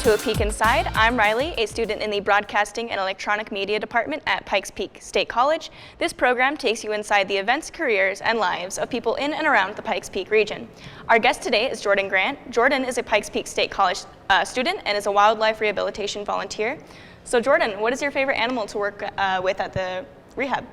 to A Peek Inside. I'm Rylee, a student in the Broadcasting and Electronic Media Department at Pikes Peak State College. This program takes you inside the events, careers, and lives of people in and around the Pikes Peak region. Our guest today is Jordan Grant. Jordan is a Pikes Peak State College student and is a wildlife rehabilitation volunteer. So Jordan, what is your favorite animal to work with at the rehab?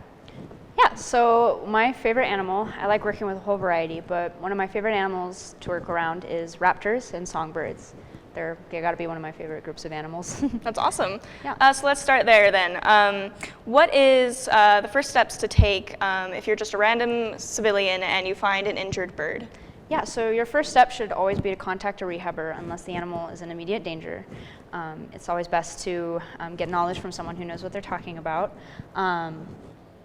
Yeah, so my favorite animal, I like working with a whole variety, but one of my favorite animals to work around is raptors and songbirds. They got to be one of my favorite groups of animals. That's awesome. Yeah. So let's start there then. What is the first steps to take if you're just a random civilian and you find an injured bird? Yeah, so your first step should always be to contact a rehabber unless the animal is in immediate danger. It's always best to get knowledge from someone who knows what they're talking about.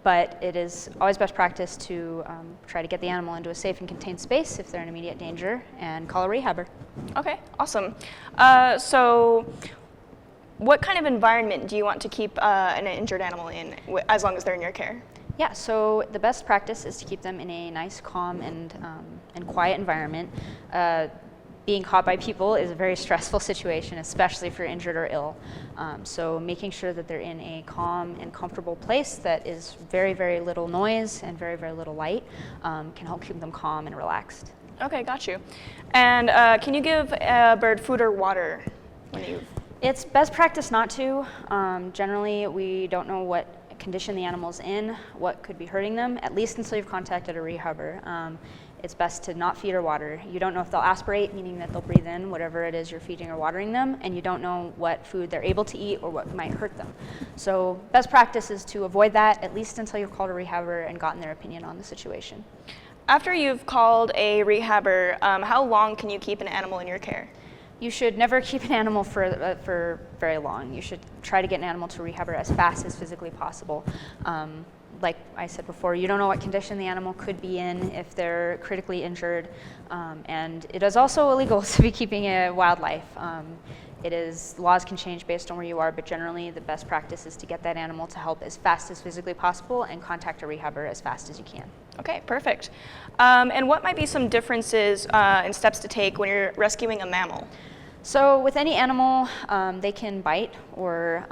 But it is always best practice to try to get the animal into a safe and contained space if they're in immediate danger and call a rehabber. Okay, awesome. So what kind of environment do you want to keep an injured animal in as long as they're in your care? Yeah, so the best practice is to keep them in a nice, calm, and quiet environment. Being caught by people is a very stressful situation, especially if you're injured or ill. So making sure that they're in a calm and comfortable place that is very, very little noise and very, very little light can help keep them calm and relaxed. Okay, got you. And can you give a bird food or water when you? It's best practice not to. Generally, we don't know what condition the animal's in, what could be hurting them, at least until you've contacted a rehabber. It's best to not feed or water. You don't know if they'll aspirate, meaning that they'll breathe in whatever it is you're feeding or watering them, and you don't know what food they're able to eat or what might hurt them. So best practice is to avoid that, at least until you've called a rehabber and gotten their opinion on the situation. After you've called a rehabber, how long can you keep an animal in your care? You should never keep an animal for very long. You should try to get an animal to a rehabber as fast as physically possible. Like I said before, you don't know what condition the animal could be in if they're critically injured, and it is also illegal to be keeping a wildlife. Laws can change based on where you are, but generally the best practice is to get that animal to help as fast as physically possible and contact a rehabber as fast as you can. Okay, perfect. And what might be some differences and steps to take when you're rescuing a mammal? So with any animal, they can bite or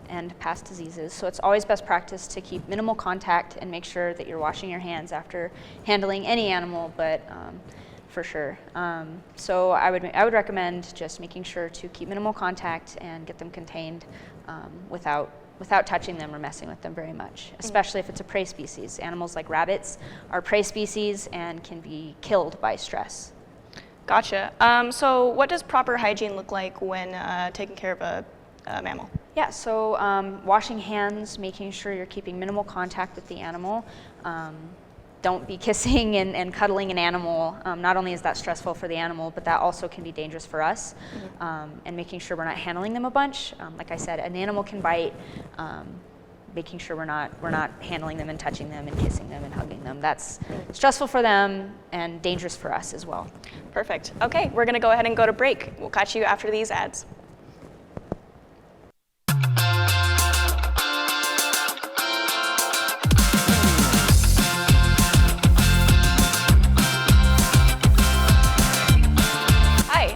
and pass diseases. So it's always best practice to keep minimal contact and make sure that you're washing your hands after handling any animal, but for sure. So I would recommend just making sure to keep minimal contact and get them contained without touching them or messing with them very much, especially if it's a prey species. Animals like rabbits are prey species and can be killed by stress. Gotcha. So what does proper hygiene look like when taking care of a mammal? Yeah, so washing hands, making sure you're keeping minimal contact with the animal. Don't be kissing and cuddling an animal. Not only is that stressful for the animal, but that also can be dangerous for us. And making sure we're not handling them a bunch. Like I said, an animal can bite. Making sure we're not handling them and touching them and kissing them and hugging them. That's stressful for them and dangerous for us as well. Perfect. Okay, we're gonna go ahead and go to break. We'll catch you after these ads.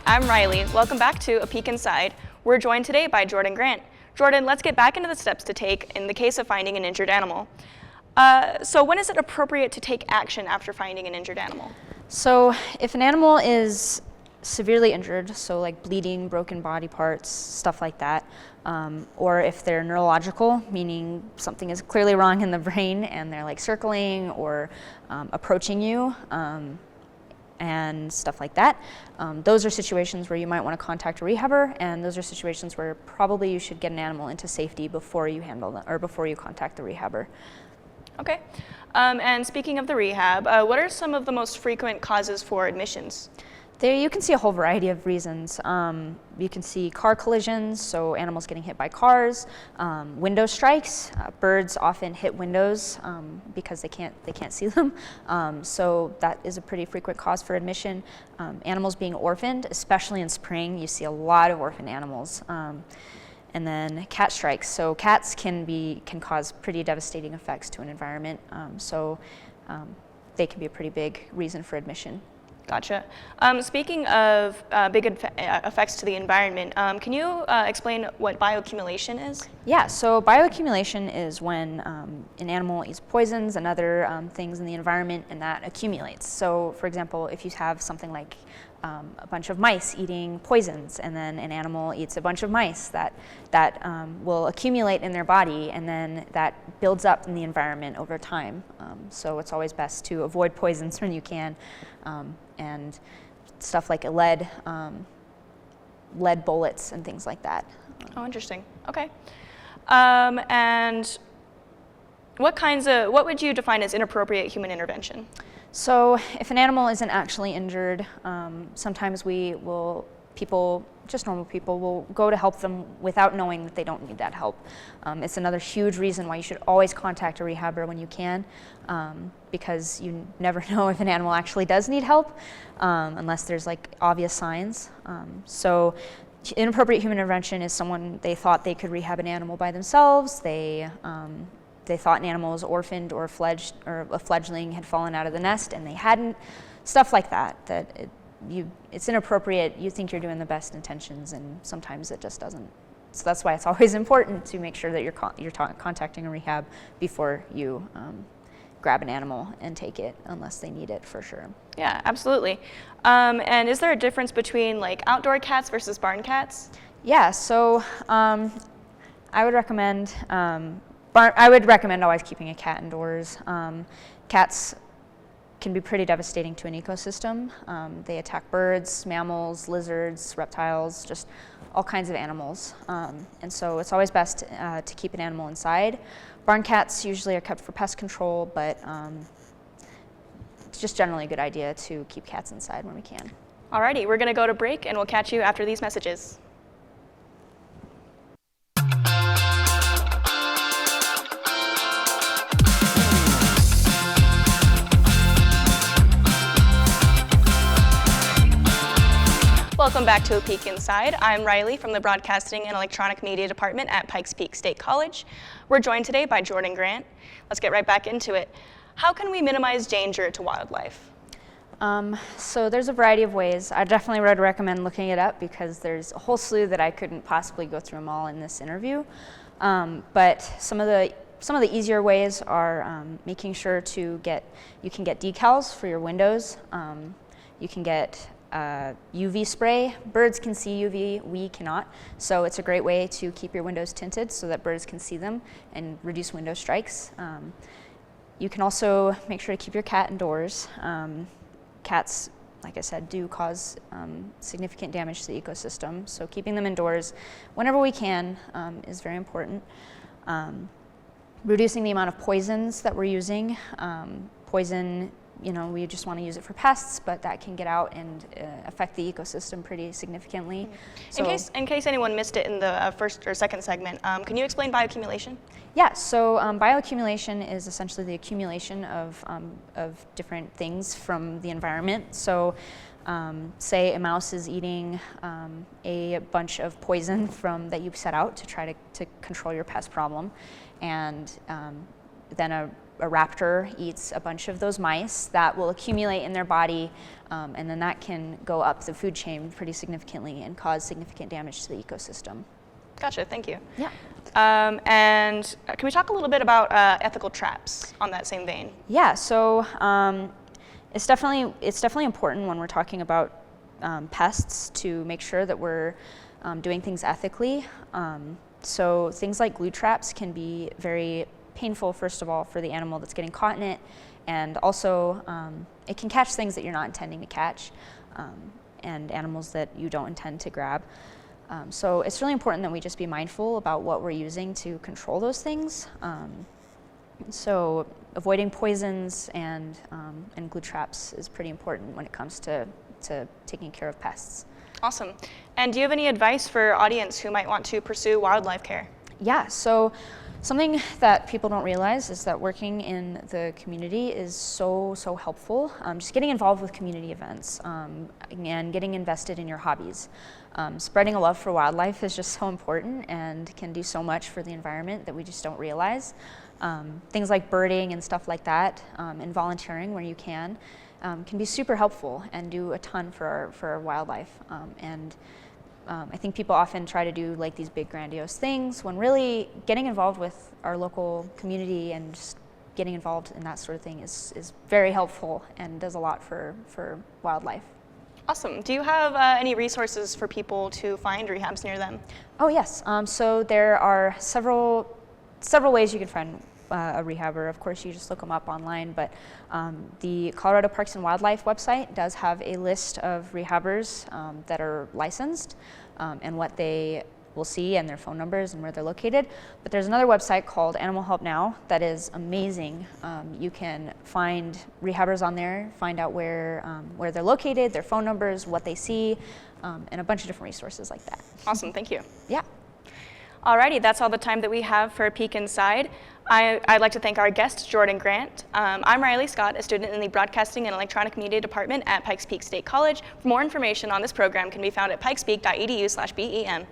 I'm Rylee. Welcome back to A Peek Inside. We're joined today by Jordan Grant. Jordan, let's get back into the steps to take in the case of finding an injured animal. So when is it appropriate to take action after finding an injured animal? So if an animal is severely injured, so like bleeding, broken body parts, stuff like that, or if they're neurological, meaning something is clearly wrong in the brain and they're like circling or approaching you, and stuff like that. Those are situations where you might want to contact a rehabber, and those are situations where probably you should get an animal into safety before you handle them or before you contact the rehabber. Okay. And speaking of the rehab, what are some of the most frequent causes for admissions? There you can see a whole variety of reasons. You can see car collisions, so animals getting hit by cars, window strikes. Birds often hit windows because they can't see them. So that is a pretty frequent cause for admission. Animals being orphaned, especially in spring, you see a lot of orphaned animals. And then cat strikes. So cats can cause pretty devastating effects to an environment. So they can be a pretty big reason for admission. Gotcha. Speaking of big effects to the environment, can you explain what bioaccumulation is? Yeah, so bioaccumulation is when an animal eats poisons and other things in the environment, and that accumulates. So, for example, if you have something like a bunch of mice eating poisons, and then an animal eats a bunch of mice, that will accumulate in their body, and then that builds up in the environment over time. So it's always best to avoid poisons when you can, and stuff like lead bullets and things like that. Oh, interesting. Okay. And what would you define as inappropriate human intervention? So if an animal isn't actually injured, sometimes just normal people will go to help them without knowing that they don't need that help. It's another huge reason why you should always contact a rehabber when you can, because you never know if an animal actually does need help, unless there's like obvious signs. So inappropriate human intervention is someone, they thought they could rehab an animal by themselves. They thought an animal was orphaned or a fledgling had fallen out of the nest and they hadn't. Stuff like that. It's inappropriate. You think you're doing the best intentions, and sometimes it just doesn't. So that's why it's always important to make sure that you're contacting a rehab before you grab an animal and take it, unless they need it for sure. Yeah, absolutely. And is there a difference between like outdoor cats versus barn cats? Yeah. So I would recommend. I would recommend always keeping a cat indoors. Cats can be pretty devastating to an ecosystem. They attack birds, mammals, lizards, reptiles, just all kinds of animals. And so it's always best to keep an animal inside. Barn cats usually are kept for pest control, but it's just generally a good idea to keep cats inside when we can. Alrighty, we're gonna go to break and we'll catch you after these messages. Welcome back to A Peek Inside. I'm Rylee from the Broadcasting and Electronic Media Department at Pikes Peak State College. We're joined today by Jordan Grant. Let's get right back into it. How can we minimize danger to wildlife? So there's a variety of ways. I definitely would recommend looking it up because there's a whole slew that I couldn't possibly go through them all in this interview. But some of the easier ways are making sure you can get decals for your windows. You can get UV spray. Birds can see UV, we cannot. So it's a great way to keep your windows tinted so that birds can see them and reduce window strikes. You can also make sure to keep your cat indoors. Cats, like I said, do cause significant damage to the ecosystem. So keeping them indoors whenever we can is very important. Reducing the amount of poisons that we're using. Poison, we just want to use it for pests, but that can get out and affect the ecosystem pretty significantly. So, in case anyone missed it in the first or second segment, can you explain bioaccumulation? Yeah, so bioaccumulation is essentially the accumulation of different things from the environment. So say a mouse is eating a bunch of poison that you've set out to try to control your pest problem, and then a raptor eats a bunch of those mice. That will accumulate in their body, and then that can go up the food chain pretty significantly and cause significant damage to the ecosystem. Gotcha, thank you. Yeah. And can we talk a little bit about ethical traps on that same vein? Yeah, so it's definitely important when we're talking about pests to make sure that we're doing things ethically. So things like glue traps can be very painful, first of all, for the animal that's getting caught in it, and also it can catch things that you're not intending to catch, and animals that you don't intend to grab. So it's really important that we just be mindful about what we're using to control those things. So avoiding poisons and glue traps is pretty important when it comes to taking care of pests. Awesome. And do you have any advice for our audience who might want to pursue wildlife care? Yeah, so something that people don't realize is that working in the community is so helpful. Just getting involved with community events and getting invested in your hobbies. Spreading a love for wildlife is just so important and can do so much for the environment that we just don't realize. Things like birding and stuff like that, and volunteering where you can. can be super helpful and do a ton for our wildlife. I think people often try to do like these big grandiose things when really getting involved with our local community and just getting involved in that sort of thing is very helpful and does a lot for wildlife. Awesome. Do you have any resources for people to find rehabs near them? Oh yes, so there are several ways you can find a rehabber. Of course, you just look them up online, but the Colorado Parks and Wildlife website does have a list of rehabbers that are licensed and what they will see and their phone numbers and where they're located. But there's another website called Animal Help Now that is amazing. You can find rehabbers on there, find out where they're located, their phone numbers, what they see, and a bunch of different resources like that. Awesome, thank you. Yeah. Alrighty, that's all the time that we have for a peek inside. I'd like to thank our guest, Jordan Grant. I'm Rylee Scott, a student in the Broadcasting and Electronic Media Department at Pikes Peak State College. For more information on this program can be found at pikespeak.edu/BEM.